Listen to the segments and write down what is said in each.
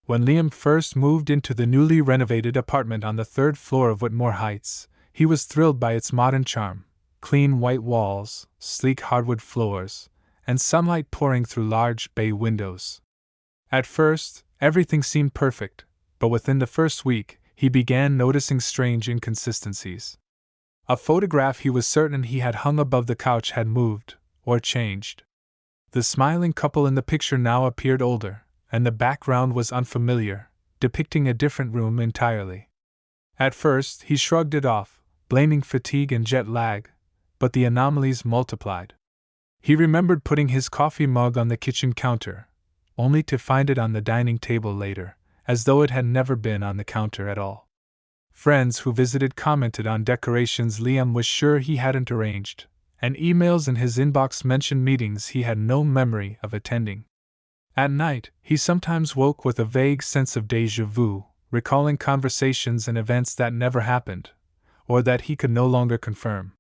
When Liam first moved into the newly renovated apartment on the third floor of Whitmore Heights, he was thrilled by its modern charm: clean white walls, sleek hardwood floors, and sunlight pouring through large bay windows. At first, everything seemed perfect, but within the first week, he began noticing strange inconsistencies. A photograph he was certain he had hung above the couch had moved, or changed. The smiling couple in the picture now appeared older, and the background was unfamiliar, depicting a different room entirely. At first, he shrugged it off, blaming fatigue and jet lag, but the anomalies multiplied. He remembered putting his coffee mug on the kitchen counter, only to find it on the dining table later, as though it had never been on the counter at all. Friends who visited commented on decorations Liam was sure he hadn't arranged, and emails in his inbox mentioned meetings he had no memory of attending. At night, he sometimes woke with a vague sense of déjà vu, recalling conversations and events that never happened, or that he could no longer confirm.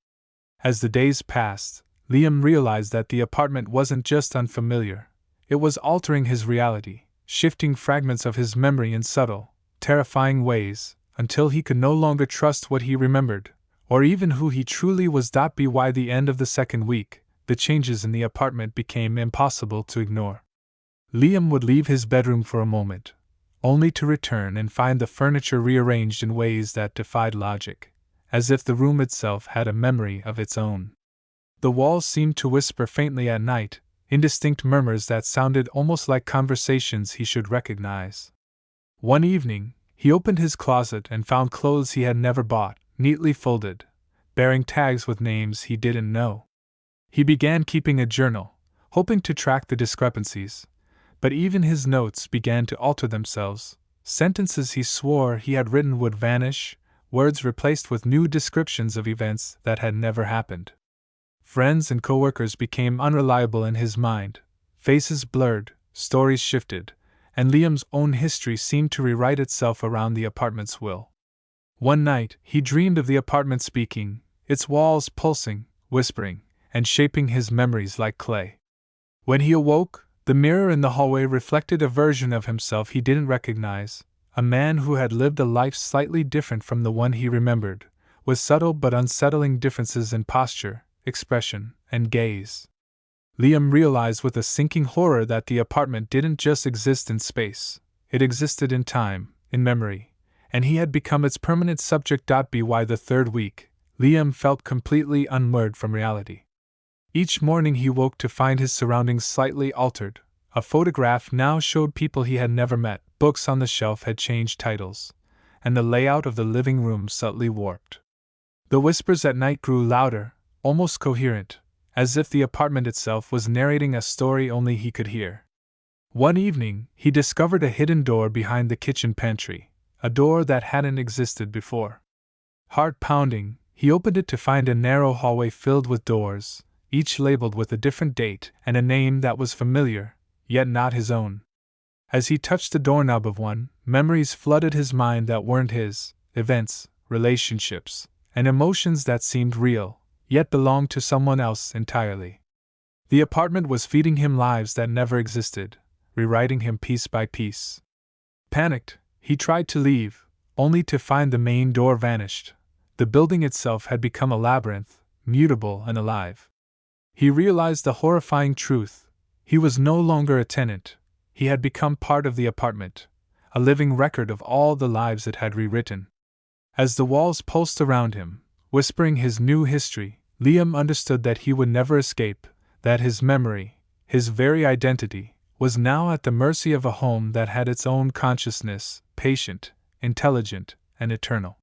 As the days passed, Liam realized that the apartment wasn't just unfamiliar, it was altering his reality, shifting fragments of his memory in subtle, terrifying ways, until he could no longer trust what he remembered, or even who he truly was. By the end of the second week, the changes in the apartment became impossible to ignore. Liam would leave his bedroom for a moment, only to return and find the furniture rearranged in ways that defied logic, as if the room itself had a memory of its own. The walls seemed to whisper faintly at night, indistinct murmurs that sounded almost like conversations he should recognize. One evening, he opened his closet and found clothes he had never bought, neatly folded, bearing tags with names he didn't know. He began keeping a journal, hoping to track the discrepancies, but even his notes began to alter themselves. Sentences he swore he had written would vanish, words replaced with new descriptions of events that had never happened. Friends and coworkers became unreliable in his mind, faces blurred, stories shifted, and Liam's own history seemed to rewrite itself around the apartment's will. One night, he dreamed of the apartment speaking, its walls pulsing, whispering, and shaping his memories like clay. When he awoke, the mirror in the hallway reflected a version of himself he didn't recognize, a man who had lived a life slightly different from the one he remembered, with subtle but unsettling differences in posture, expression, and gaze. Liam realized with a sinking horror that the apartment didn't just exist in space, it existed in time, in memory, and he had become its permanent subject. By the third week, Liam felt completely unmoored from reality. Each morning he woke to find his surroundings slightly altered. A photograph now showed people he had never met, books on the shelf had changed titles, and the layout of the living room subtly warped. The whispers at night grew louder, almost coherent, as if the apartment itself was narrating a story only he could hear. One evening, he discovered a hidden door behind the kitchen pantry, a door that hadn't existed before. Heart pounding, he opened it to find a narrow hallway filled with doors, each labeled with a different date and a name that was familiar, yet not his own. As he touched the doorknob of one, memories flooded his mind that weren't his, events, relationships, and emotions that seemed real, yet belonged to someone else entirely. The apartment was feeding him lives that never existed, rewriting him piece by piece. Panicked, he tried to leave, only to find the main door vanished. The building itself had become a labyrinth, mutable and alive. He realized the horrifying truth: he was no longer a tenant, he had become part of the apartment, a living record of all the lives it had rewritten. As the walls pulsed around him, whispering his new history, Liam understood that he would never escape, that his memory, his very identity, was now at the mercy of a home that had its own consciousness, patient, intelligent, and eternal.